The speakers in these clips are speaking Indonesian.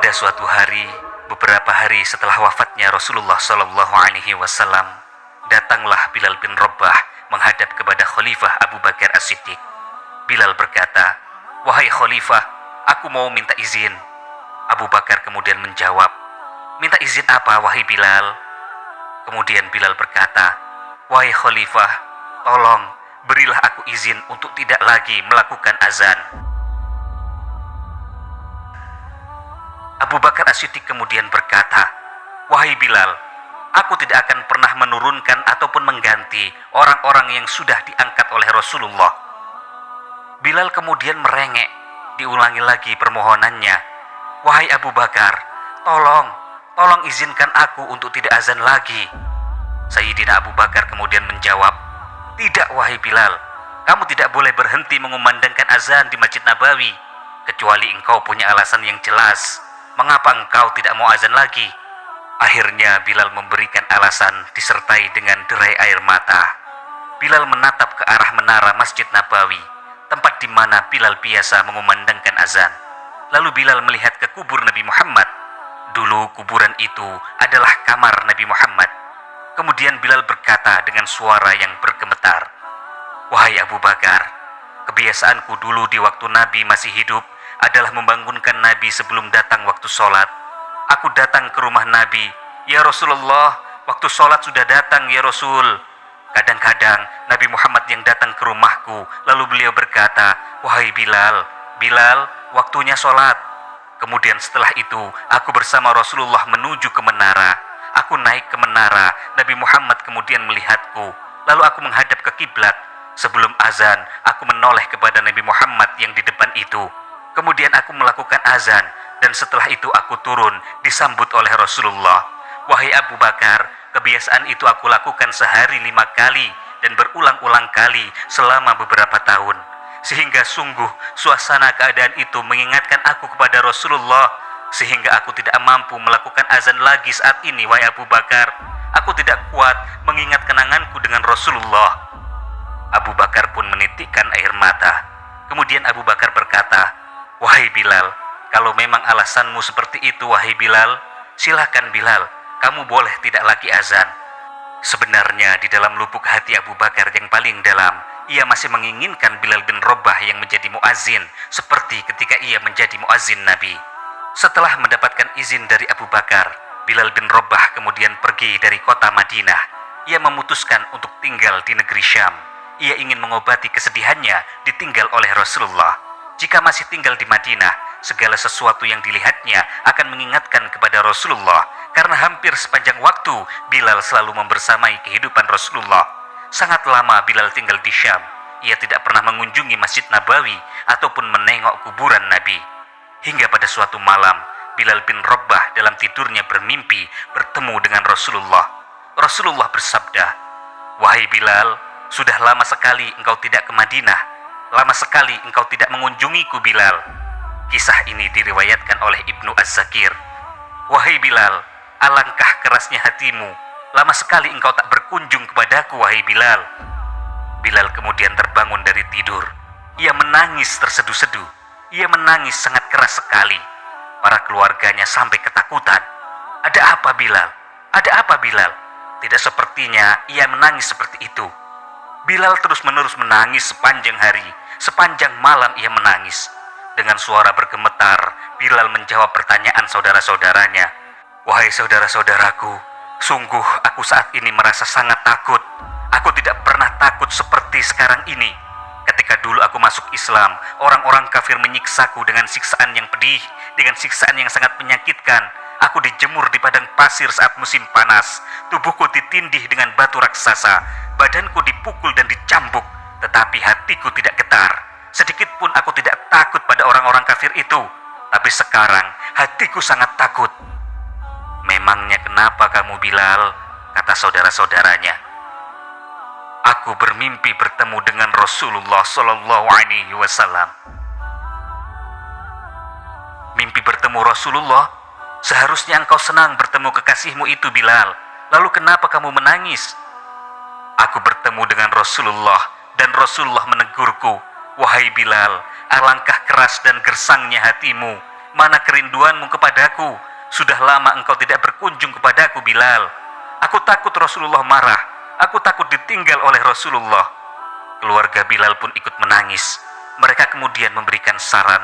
Pada suatu hari, beberapa hari setelah wafatnya Rasulullah Shallallahu Alaihi Wasallam, datanglah Bilal bin Rabah menghadap kepada Khalifah Abu Bakar As-Siddiq. Bilal berkata, "Wahai Khalifah, aku mau minta izin." Abu Bakar kemudian menjawab, "Minta izin apa, wahai Bilal?" Kemudian Bilal berkata, "Wahai Khalifah, tolong berilah aku izin untuk tidak lagi melakukan azan." Abu Bakar As-Siddiq kemudian berkata, "Wahai Bilal, aku tidak akan pernah menurunkan ataupun mengganti orang-orang yang sudah diangkat oleh Rasulullah." Bilal kemudian merengek, diulangi lagi permohonannya, "Wahai Abu Bakar, tolong izinkan aku untuk tidak azan lagi." Sayyidina Abu Bakar kemudian menjawab, "Tidak wahai Bilal, kamu tidak boleh berhenti mengumandangkan azan di Masjid Nabawi, kecuali engkau punya alasan yang jelas. Mengapa engkau tidak mau azan lagi?" Akhirnya Bilal memberikan alasan disertai dengan derai air mata. Bilal menatap ke arah menara Masjid Nabawi, tempat di mana Bilal biasa mengumandangkan azan. Lalu Bilal melihat ke kubur Nabi Muhammad. Dulu kuburan itu adalah kamar Nabi Muhammad. Kemudian Bilal berkata dengan suara yang bergemetar, "Wahai Abu Bakar, kebiasaanku dulu di waktu Nabi masih hidup adalah membangunkan Nabi sebelum datang waktu sholat. Aku datang ke rumah Nabi, 'Ya Rasulullah, waktu sholat sudah datang ya Rasul.' Kadang-kadang Nabi Muhammad yang datang ke rumahku, lalu beliau berkata, 'Wahai Bilal, Bilal, waktunya sholat.' Kemudian setelah itu, aku bersama Rasulullah menuju ke menara. Aku naik ke menara, Nabi Muhammad kemudian melihatku, lalu aku menghadap ke kiblat. Sebelum azan, aku menoleh kepada Nabi Muhammad yang di depan itu. Kemudian aku melakukan azan, dan setelah itu aku turun, disambut oleh Rasulullah. Wahai Abu Bakar, kebiasaan itu aku lakukan sehari 5 kali, dan berulang-ulang kali selama beberapa tahun. Sehingga sungguh suasana keadaan itu mengingatkan aku kepada Rasulullah, sehingga aku tidak mampu melakukan azan lagi saat ini, wahai Abu Bakar. Aku tidak kuat mengingat kenanganku dengan Rasulullah." Abu Bakar pun menitikkan air mata. Kemudian Abu Bakar berkata, "Wahai Bilal, kalau memang alasanmu seperti itu, wahai Bilal, silakan Bilal, kamu boleh tidak lagi azan." Sebenarnya di dalam lubuk hati Abu Bakar yang paling dalam, ia masih menginginkan Bilal bin Rabah yang menjadi muazzin, seperti ketika ia menjadi muazzin Nabi. Setelah mendapatkan izin dari Abu Bakar, Bilal bin Rabah kemudian pergi dari kota Madinah. Ia memutuskan untuk tinggal di negeri Syam. Ia ingin mengobati kesedihannya ditinggal oleh Rasulullah. Jika masih tinggal di Madinah, segala sesuatu yang dilihatnya akan mengingatkan kepada Rasulullah, karena hampir sepanjang waktu Bilal selalu membersamai kehidupan Rasulullah. Sangat lama Bilal tinggal di Syam. Ia tidak pernah mengunjungi Masjid Nabawi ataupun menengok kuburan Nabi. Hingga pada suatu malam, Bilal bin Rabah dalam tidurnya bermimpi bertemu dengan Rasulullah. Rasulullah bersabda, "Wahai Bilal, sudah lama sekali engkau tidak ke Madinah. Lama sekali engkau tidak mengunjungiku, Bilal." Kisah ini diriwayatkan oleh Ibnu Az-Zakir. "Wahai Bilal, alangkah kerasnya hatimu. Lama sekali engkau tak berkunjung kepadaku, wahai Bilal." Bilal kemudian terbangun dari tidur. Ia menangis terseduh-seduh. Ia menangis sangat keras sekali. Para keluarganya sampai ketakutan. "Ada apa Bilal? Ada apa Bilal?" Tidak sepertinya ia menangis seperti itu. Bilal terus-menerus menangis sepanjang hari, sepanjang malam ia menangis. Dengan suara bergemetar, Bilal menjawab pertanyaan saudara-saudaranya. "Wahai saudara-saudaraku, sungguh aku saat ini merasa sangat takut. Aku tidak pernah takut seperti sekarang ini. Ketika dulu aku masuk Islam, orang-orang kafir menyiksaku dengan siksaan yang pedih, dengan siksaan yang sangat menyakitkan. Aku dijemur di padang pasir saat musim panas. Tubuhku ditindih dengan batu raksasa. Badanku dipukul dan dicambuk. Tetapi hatiku tidak getar. Sedikit pun aku tidak takut pada orang-orang kafir itu. Tapi sekarang hatiku sangat takut." "Memangnya kenapa kamu Bilal?" kata saudara-saudaranya. "Aku bermimpi bertemu dengan Rasulullah Shallallahu Alaihi Wasallam." "Mimpi bertemu Rasulullah? Seharusnya engkau senang bertemu kekasihmu itu, Bilal. Lalu kenapa kamu menangis?" "Aku bertemu dengan Rasulullah dan Rasulullah menegurku, 'Wahai Bilal, alangkah keras dan gersangnya hatimu. Mana kerinduanmu kepadaku? Sudah lama engkau tidak berkunjung kepadaku, Bilal. Aku takut Rasulullah marah. Aku takut ditinggal oleh Rasulullah. Keluarga Bilal pun ikut menangis. Mereka kemudian memberikan saran,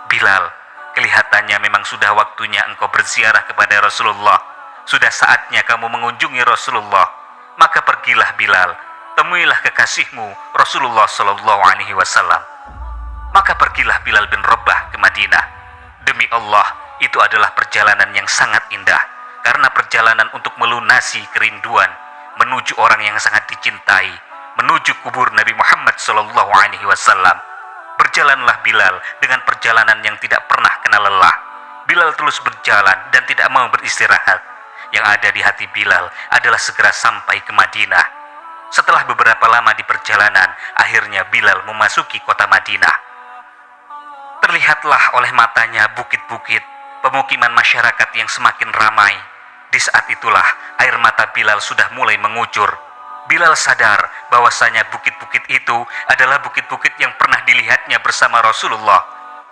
Bilal, kelihatannya memang sudah waktunya engkau berziarah kepada Rasulullah. Sudah saatnya kamu mengunjungi Rasulullah. Maka pergilah Bilal, temuilah kekasihmu Rasulullah Shallallahu Alaihi Wasallam. Maka pergilah Bilal bin Rabah ke Madinah. Demi Allah, itu adalah perjalanan yang sangat indah, karena perjalanan untuk melunasi kerinduan menuju orang yang sangat dicintai, menuju kubur Nabi Muhammad Shallallahu Alaihi Wasallam. Berjalanlah Bilal dengan perjalanan yang tidak pernah kenal lelah. Bilal terus berjalan dan tidak mau beristirahat. Yang ada di hati Bilal adalah segera sampai ke Madinah. Setelah beberapa lama di perjalanan, akhirnya Bilal memasuki kota Madinah. Terlihatlah oleh matanya bukit-bukit, pemukiman masyarakat yang semakin ramai. Di saat itulah air mata Bilal sudah mulai mengucur. Bilal sadar bahwasanya bukit-bukit itu adalah bukit-bukit yang pernah dilihatnya bersama Rasulullah.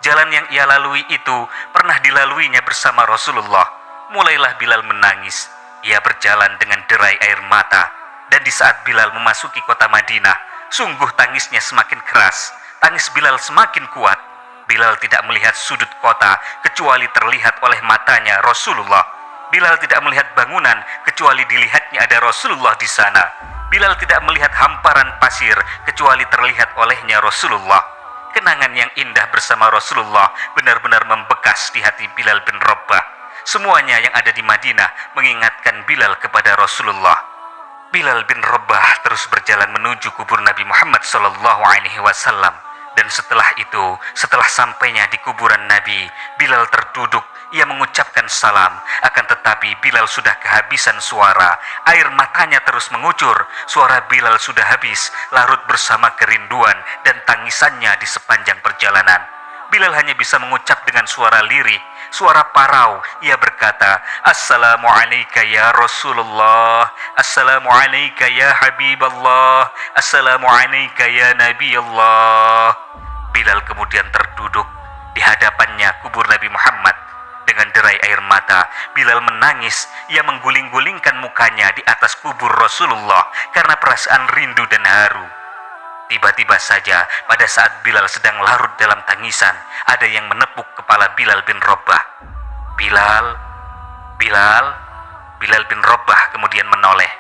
Jalan yang ia lalui itu pernah dilaluinya bersama Rasulullah. Mulailah Bilal menangis. Ia berjalan dengan derai air mata. Dan di saat Bilal memasuki kota Madinah, sungguh tangisnya semakin keras. Tangis Bilal semakin kuat. Bilal tidak melihat sudut kota kecuali terlihat oleh matanya Rasulullah. Bilal tidak melihat bangunan kecuali dilihatnya ada Rasulullah di sana. Bilal tidak melihat hamparan pasir kecuali terlihat olehnya Rasulullah. Kenangan yang indah bersama Rasulullah benar-benar membekas di hati Bilal bin Rabah. Semuanya yang ada di Madinah mengingatkan Bilal kepada Rasulullah. Bilal bin Rabah terus berjalan menuju kubur Nabi Muhammad SAW. Dan setelah itu, setelah sampainya di kuburan Nabi, Bilal terduduk. Ia mengucapkan salam, akan tetapi Bilal sudah kehabisan suara. Air matanya terus mengucur. Suara Bilal sudah habis, larut bersama kerinduan dan tangisannya di sepanjang perjalanan. Bilal hanya bisa mengucap dengan suara lirih, suara parau. Ia berkata, Assalamualaikum ya Rasulullah, Assalamualaikum ya Habiballah, Assalamualaikum ya Nabi Allah. Bilal kemudian terduduk. Di hadapannya kubur Nabi Muhammad. Dengan derai air mata, Bilal menangis. Ia mengguling-gulingkan mukanya di atas kubur Rasulullah karena perasaan rindu dan haru. Tiba-tiba saja, pada saat Bilal sedang larut dalam tangisan, ada yang menepuk kepala Bilal bin Rabah. Bilal, Bilal, Bilal bin Rabah kemudian menoleh.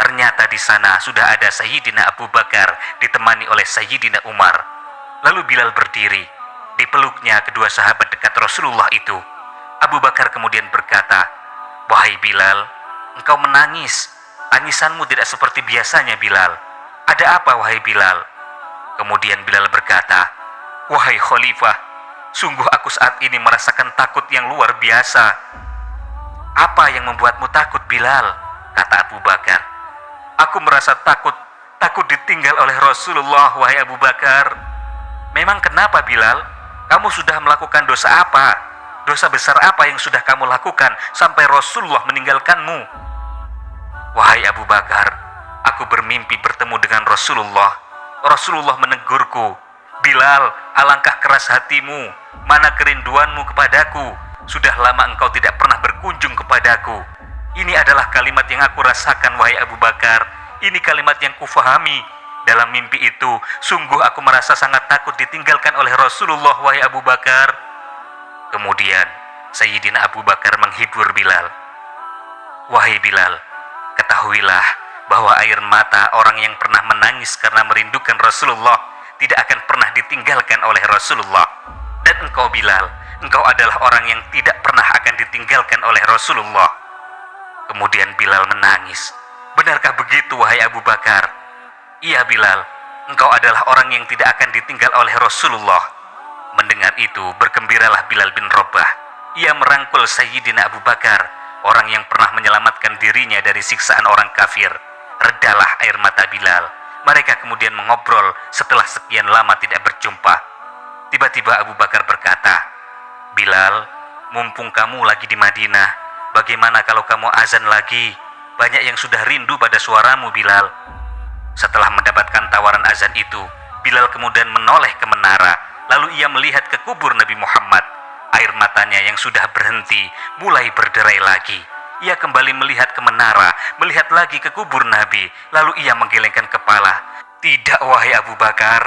Ternyata di sana sudah ada Sayyidina Abu Bakar ditemani oleh Sayyidina Umar. Lalu Bilal berdiri. Dipeluknya kedua sahabat dekat Rasulullah itu. Abu Bakar kemudian berkata, Wahai Bilal, engkau menangis. Tangisanmu tidak seperti biasanya, Bilal. Ada apa, wahai Bilal? Kemudian Bilal berkata, Wahai Khalifah, sungguh aku saat ini merasakan takut yang luar biasa. Apa yang membuatmu takut, Bilal? Kata Abu Bakar. Aku merasa takut ditinggal oleh Rasulullah, wahai Abu Bakar. Memang kenapa, Bilal? Kamu sudah melakukan dosa apa? Dosa besar apa yang sudah kamu lakukan sampai Rasulullah meninggalkanmu? Wahai Abu Bakar, aku bermimpi bertemu dengan Rasulullah. Rasulullah menegurku, Bilal, alangkah keras hatimu, mana kerinduanmu kepadaku. Sudah lama engkau tidak pernah berkunjung kepadaku. Ini adalah kalimat yang aku rasakan, wahai Abu Bakar. Ini kalimat yang kufahami. Dalam mimpi itu, sungguh aku merasa sangat takut ditinggalkan oleh Rasulullah, wahai Abu Bakar. Kemudian Sayyidina Abu Bakar menghibur Bilal. Wahai Bilal, ketahuilah bahwa air mata orang yang pernah menangis karena merindukan Rasulullah tidak akan pernah ditinggalkan oleh Rasulullah. Dan engkau Bilal, engkau adalah orang yang tidak pernah akan ditinggalkan oleh Rasulullah. Kemudian Bilal menangis. Benarkah begitu, wahai Abu Bakar? Iya Bilal, engkau adalah orang yang tidak akan ditinggal oleh Rasulullah. Mendengar itu, bergembiralah Bilal bin Rabah. Ia merangkul Sayyidina Abu Bakar, orang yang pernah menyelamatkan dirinya dari siksaan orang kafir. Redalah air mata Bilal. Mereka kemudian mengobrol setelah sekian lama tidak berjumpa. Tiba-tiba Abu Bakar berkata, Bilal, mumpung kamu lagi di Madinah, bagaimana kalau kamu azan lagi? Banyak yang sudah rindu pada suaramu, Bilal. Setelah mendapatkan tawaran azan itu, Bilal kemudian menoleh ke menara. Lalu ia melihat ke kubur Nabi Muhammad. Air matanya yang sudah berhenti mulai berderai lagi. Ia kembali melihat ke menara, melihat lagi ke kubur Nabi, lalu ia menggelengkan kepala. Tidak wahai Abu Bakar,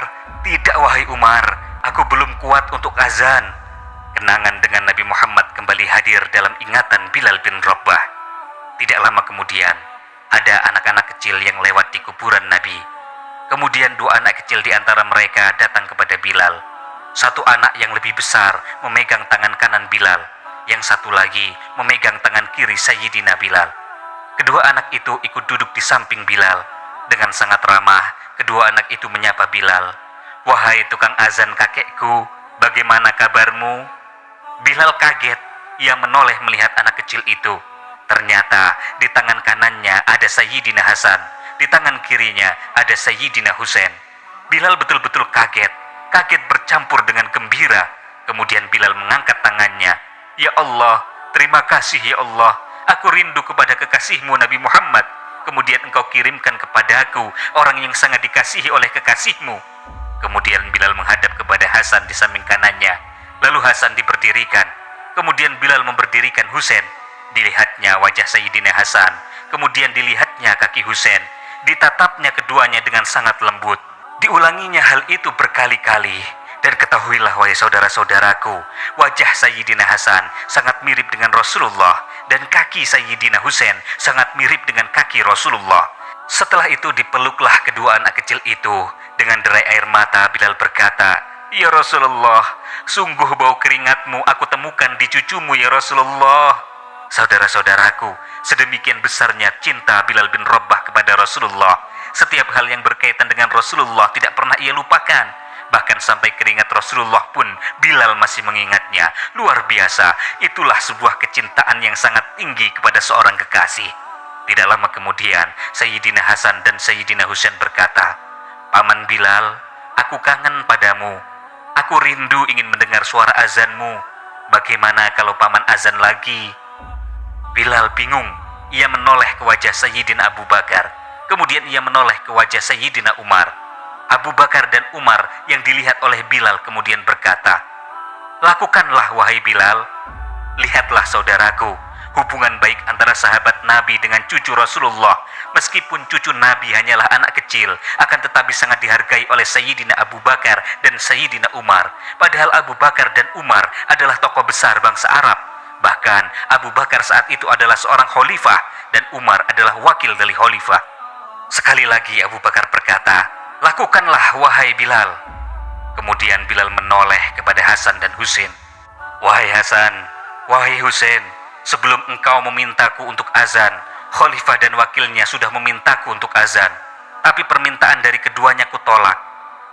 tidak wahai Umar, aku belum kuat untuk azan. Kenangan dengan Nabi Muhammad kembali hadir dalam ingatan Bilal bin Rabah. Tidak lama kemudian, ada anak-anak kecil yang lewat di kuburan Nabi. Kemudian dua anak kecil di antara mereka datang kepada Bilal. Satu anak yang lebih besar memegang tangan kanan Bilal, yang satu lagi memegang tangan kiri Sayyidina Bilal. Kedua anak itu ikut duduk di samping Bilal. Dengan sangat ramah, kedua anak itu menyapa Bilal. Wahai tukang azan kakekku, bagaimana kabarmu? Bilal kaget, ia menoleh melihat anak kecil itu. Ternyata di tangan kanannya ada Sayyidina Hasan, di tangan kirinya ada Sayyidina Husain. Bilal betul-betul kaget bercampur dengan gembira. Kemudian Bilal mengangkat tangannya. Ya Allah, terima kasih ya Allah, aku rindu kepada kekasihmu Nabi Muhammad. Kemudian engkau kirimkan kepadaku orang yang sangat dikasihi oleh kekasihmu. Kemudian Bilal menghadap kepada Hasan di samping kanannya. Lalu Hasan diberdirikan. Kemudian Bilal memberdirikan Husain. Dilihatnya wajah Sayyidina Hasan, kemudian dilihatnya kaki Husain. Ditatapnya keduanya dengan sangat lembut. Diulanginya hal itu berkali-kali. Dan ketahuilah wahai saudara-saudaraku, wajah Sayyidina Hasan sangat mirip dengan Rasulullah, dan kaki Sayyidina Husain sangat mirip dengan kaki Rasulullah. Setelah itu dipeluklah kedua anak kecil itu. Dengan derai air mata Bilal berkata, Ya Rasulullah, sungguh bau keringatmu aku temukan di cucumu ya Rasulullah. Saudara-saudaraku, sedemikian besarnya cinta Bilal bin Rabah kepada Rasulullah. Setiap hal yang berkaitan dengan Rasulullah tidak pernah ia lupakan. Bahkan sampai keringat Rasulullah pun Bilal masih mengingatnya. Luar biasa, itulah sebuah kecintaan yang sangat tinggi kepada seorang kekasih. Tidak lama kemudian, Sayyidina Hasan dan Sayyidina Husain berkata, Paman Bilal, aku kangen padamu. Aku rindu ingin mendengar suara azanmu. Bagaimana kalau paman azan lagi? Bilal bingung. Ia menoleh ke wajah Sayyidina Abu Bakar. Kemudian ia menoleh ke wajah Sayyidina Umar. Abu Bakar dan Umar yang dilihat oleh Bilal kemudian berkata, Lakukanlah wahai Bilal. Lihatlah saudaraku, hubungan baik antara sahabat Nabi dengan cucu Rasulullah. Meskipun cucu Nabi hanyalah anak kecil, akan tetapi sangat dihargai oleh Sayyidina Abu Bakar dan Sayyidina Umar. Padahal Abu Bakar dan Umar adalah tokoh besar bangsa Arab. Bahkan Abu Bakar saat itu adalah seorang khalifah dan Umar adalah wakil dari khalifah. Sekali lagi Abu Bakar berkata, Lakukanlah wahai Bilal. Kemudian Bilal menoleh kepada Hasan dan Husain. Wahai Hasan, wahai Husain, sebelum engkau memintaku untuk azan, khalifah dan wakilnya sudah memintaku untuk azan. Tapi permintaan dari keduanya kutolak.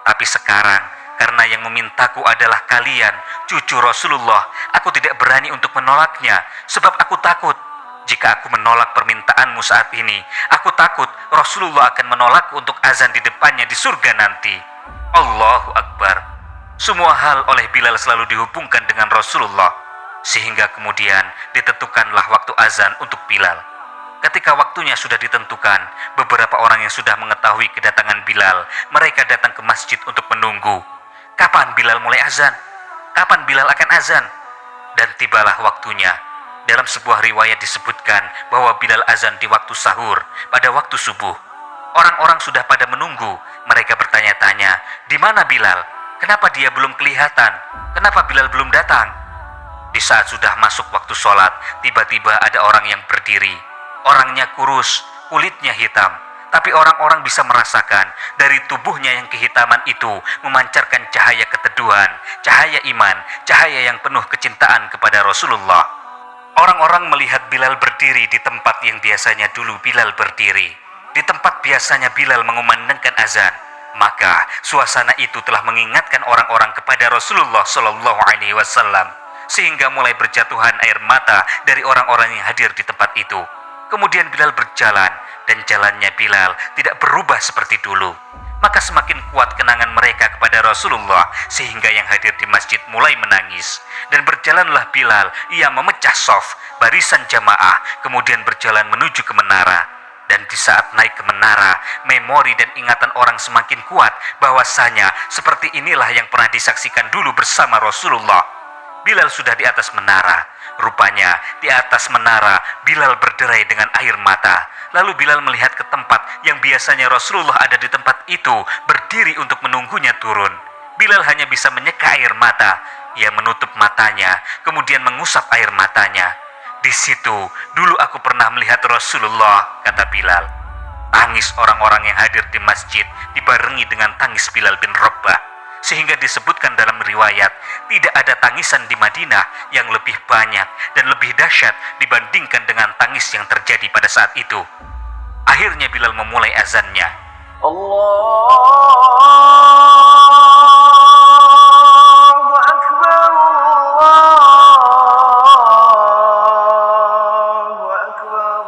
Tapi sekarang, karena yang memintaku adalah kalian, cucu Rasulullah, aku tidak berani untuk menolaknya, sebab aku takut. Jika aku menolak permintaanmu saat ini, aku takut Rasulullah akan menolakku untuk azan di depannya di surga nanti. Allahu Akbar. Semua hal oleh Bilal selalu dihubungkan dengan Rasulullah. Sehingga kemudian ditentukanlah waktu azan untuk Bilal. Ketika waktunya sudah ditentukan, beberapa orang yang sudah mengetahui kedatangan Bilal, mereka datang ke masjid untuk menunggu. Kapan Bilal mulai azan? Kapan Bilal akan azan? Dan tibalah waktunya. Dalam sebuah riwayat disebutkan bahwa Bilal azan di waktu sahur, pada waktu subuh. Orang-orang sudah pada menunggu. Mereka bertanya-tanya, di mana Bilal? Kenapa dia belum kelihatan? Kenapa Bilal belum datang? Di saat sudah masuk waktu sholat, tiba-tiba ada orang yang berdiri. Orangnya kurus, kulitnya hitam. Tapi orang-orang bisa merasakan dari tubuhnya yang kehitaman itu memancarkan cahaya keteduhan, cahaya iman, cahaya yang penuh kecintaan kepada Rasulullah. Orang-orang melihat Bilal berdiri di tempat yang biasanya dulu Bilal berdiri. Di tempat biasanya Bilal mengumandangkan azan. Maka suasana itu telah mengingatkan orang-orang kepada Rasulullah SAW. Sehingga mulai berjatuhan air mata dari orang-orang yang hadir di tempat itu. Kemudian Bilal berjalan, dan jalannya Bilal tidak berubah seperti dulu. Maka semakin kuat kenangan mereka kepada Rasulullah, sehingga yang hadir di masjid mulai menangis. Dan berjalanlah Bilal, ia memecah shaf, barisan jamaah, kemudian berjalan menuju ke menara. Dan di saat naik ke menara, memori dan ingatan orang semakin kuat bahwasanya seperti inilah yang pernah disaksikan dulu bersama Rasulullah. Bilal sudah di atas menara. Rupanya di atas menara Bilal berderai dengan air mata. Lalu Bilal melihat ke tempat yang biasanya Rasulullah ada di tempat itu, berdiri untuk menunggunya turun. Bilal hanya bisa menyeka air mata. Ia menutup matanya, kemudian mengusap air matanya. Di situ dulu aku pernah melihat Rasulullah, kata Bilal. Tangis orang-orang yang hadir di masjid dibarengi dengan tangis Bilal bin Rabah. Sehingga disebutkan dalam riwayat, tidak ada tangisan di Madinah yang lebih banyak dan lebih dahsyat dibandingkan dengan tangis yang terjadi pada saat itu. Akhirnya Bilal memulai azannya. Allahu Akbar, Allahu Akbar.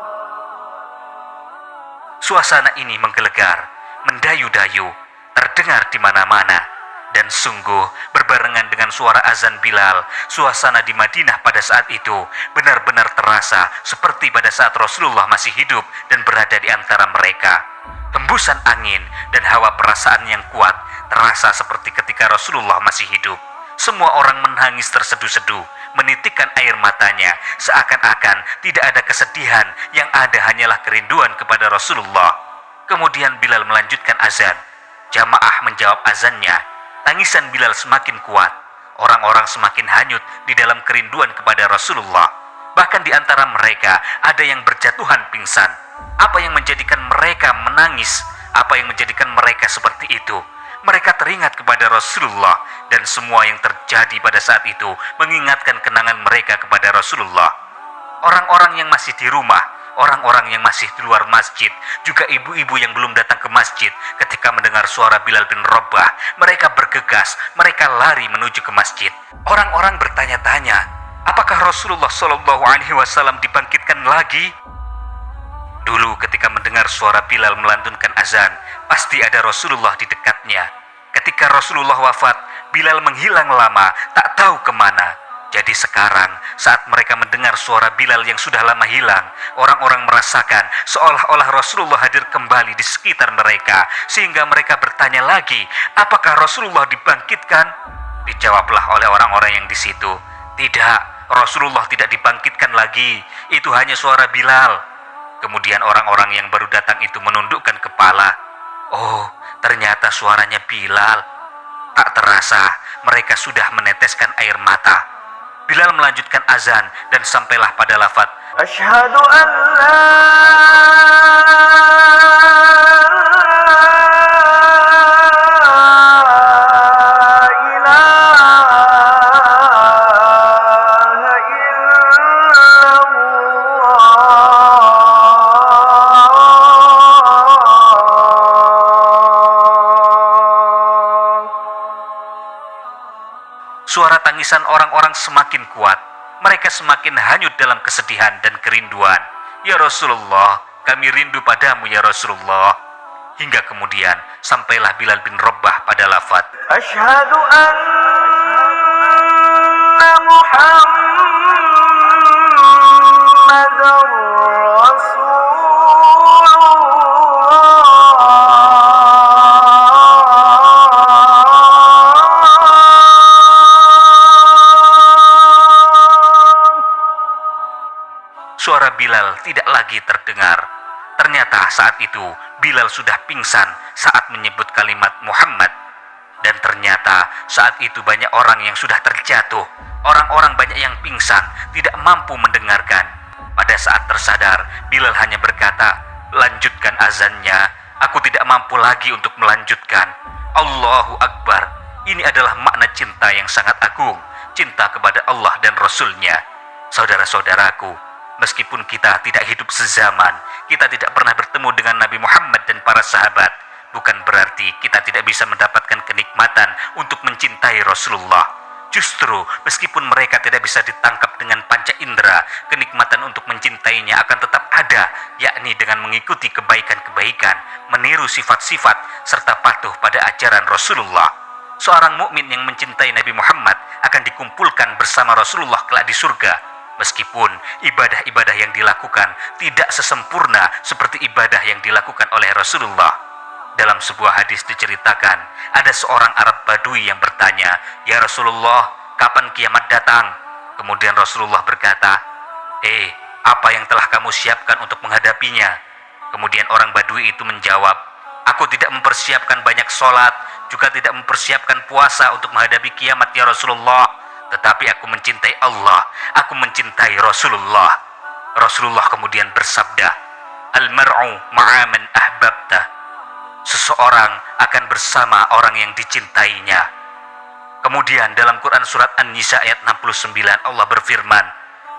Suasana ini menggelegar, mendayu-dayu, terdengar di mana-mana. Dan sungguh berbarengan dengan suara azan Bilal, suasana di Madinah pada saat itu benar-benar terasa seperti pada saat Rasulullah masih hidup dan berada di antara mereka. Hembusan angin dan hawa perasaan yang kuat terasa seperti ketika Rasulullah masih hidup. Semua orang menangis terseduh-seduh, menitikkan air matanya, seakan-akan tidak ada kesedihan, yang ada hanyalah kerinduan kepada Rasulullah. Kemudian Bilal melanjutkan azan. Jamaah menjawab azannya. Tangisan Bilal semakin kuat. Orang-orang semakin hanyut di dalam kerinduan kepada Rasulullah. Bahkan di antara mereka ada yang berjatuhan pingsan. Apa yang menjadikan mereka menangis? Apa yang menjadikan mereka seperti itu? Mereka teringat kepada Rasulullah, dan semua yang terjadi pada saat itu mengingatkan kenangan mereka kepada Rasulullah. Orang-orang yang masih di rumah, orang-orang yang masih di luar masjid, juga ibu-ibu yang belum datang ke masjid, ketika mendengar suara Bilal bin Rabah, mereka bergegas, mereka lari menuju ke masjid. Orang-orang bertanya-tanya, apakah Rasulullah SAW dibangkitkan lagi? Dulu ketika mendengar suara Bilal melantunkan azan, pasti ada Rasulullah di dekatnya. Ketika Rasulullah wafat, Bilal menghilang lama, tak tahu kemana. Jadi sekarang, saat mereka mendengar suara Bilal yang sudah lama hilang, orang-orang merasakan seolah-olah Rasulullah hadir kembali di sekitar mereka, sehingga mereka bertanya lagi, apakah Rasulullah dibangkitkan? Dijawablah oleh orang-orang yang di situ, tidak, Rasulullah tidak dibangkitkan lagi, itu hanya suara Bilal. Kemudian orang-orang yang baru datang itu menundukkan kepala. Oh, ternyata suaranya Bilal. Tak terasa, mereka sudah meneteskan air mata. Bilal melanjutkan azan dan sampailah pada lafaz Asyhadu an la ilaha illallah. Suara tangisan orang-orang semakin kuat. Mereka semakin hanyut dalam kesedihan dan kerinduan. Ya Rasulullah, kami rindu padamu ya Rasulullah. Hingga kemudian sampailah Bilal bin Rabah pada lafaz Asyhadu anna Muhammadar Suara Bilal tidak lagi terdengar. Ternyata saat itu Bilal sudah pingsan saat menyebut kalimat Muhammad. Dan ternyata saat itu banyak orang yang sudah terjatuh. Orang-orang banyak yang pingsan, tidak mampu mendengarkan. Pada saat tersadar, Bilal hanya berkata, lanjutkan azannya, aku tidak mampu lagi untuk melanjutkan. Allahu Akbar. Ini adalah makna cinta yang sangat agung, cinta kepada Allah dan Rasul-Nya. Saudara-saudaraku, meskipun kita tidak hidup sezaman, kita tidak pernah bertemu dengan Nabi Muhammad dan para sahabat, bukan berarti kita tidak bisa mendapatkan kenikmatan untuk mencintai Rasulullah. Justru, meskipun mereka tidak bisa ditangkap dengan panca indera, kenikmatan untuk mencintainya akan tetap ada, yakni dengan mengikuti kebaikan-kebaikan, meniru sifat-sifat, serta patuh pada ajaran Rasulullah. Seorang mukmin yang mencintai Nabi Muhammad akan dikumpulkan bersama Rasulullah kelak di surga. Meskipun ibadah-ibadah yang dilakukan tidak sesempurna seperti ibadah yang dilakukan oleh Rasulullah. Dalam sebuah hadis diceritakan, ada seorang Arab Badui yang bertanya, "Ya Rasulullah, kapan kiamat datang?" Kemudian Rasulullah berkata, "Apa yang telah kamu siapkan untuk menghadapinya?" Kemudian orang Badui itu menjawab, "Aku tidak mempersiapkan banyak sholat, juga tidak mempersiapkan puasa untuk menghadapi kiamat ya Rasulullah. Tetapi aku mencintai Allah, aku mencintai Rasulullah." Rasulullah kemudian bersabda, "Al-mar'u ma'a man ahbabta." Seseorang akan bersama orang yang dicintainya. Kemudian dalam Quran surat An-Nisa ayat 69 Allah berfirman,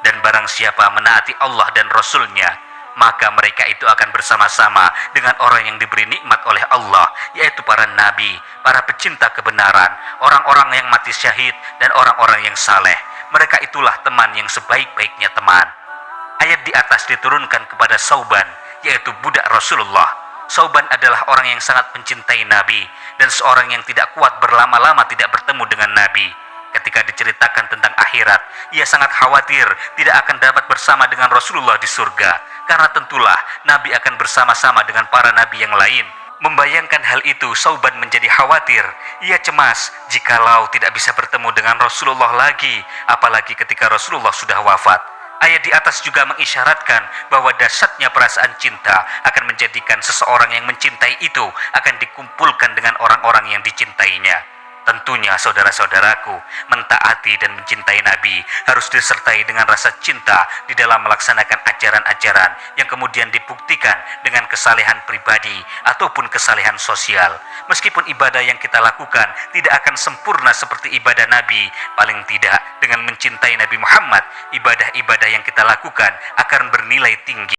"Dan barang siapa menaati Allah dan Rasulnya, maka mereka itu akan bersama-sama dengan orang yang diberi nikmat oleh Allah, yaitu para nabi, para pecinta kebenaran, orang-orang yang mati syahid, dan orang-orang yang saleh. Mereka itulah teman yang sebaik-baiknya teman." Ayat di atas diturunkan kepada Sauban, yaitu budak Rasulullah. Sauban adalah orang yang sangat mencintai Nabi dan seorang yang tidak kuat berlama-lama tidak bertemu dengan Nabi. Ketika diceritakan tentang akhirat, ia sangat khawatir tidak akan dapat bersama dengan Rasulullah di surga, karena tentulah Nabi akan bersama-sama dengan para Nabi yang lain. Membayangkan hal itu, Sauban menjadi khawatir. Ia cemas jikalau tidak bisa bertemu dengan Rasulullah lagi, apalagi ketika Rasulullah sudah wafat. Ayat di atas juga mengisyaratkan bahwa dahsyatnya perasaan cinta akan menjadikan seseorang yang mencintai itu akan dikumpulkan dengan orang-orang yang dicintainya. Tentunya saudara-saudaraku, mentaati dan mencintai Nabi harus disertai dengan rasa cinta di dalam melaksanakan ajaran-ajaran yang kemudian dibuktikan dengan kesalehan pribadi ataupun kesalehan sosial. Meskipun ibadah yang kita lakukan tidak akan sempurna seperti ibadah Nabi, paling tidak dengan mencintai Nabi Muhammad, ibadah-ibadah yang kita lakukan akan bernilai tinggi.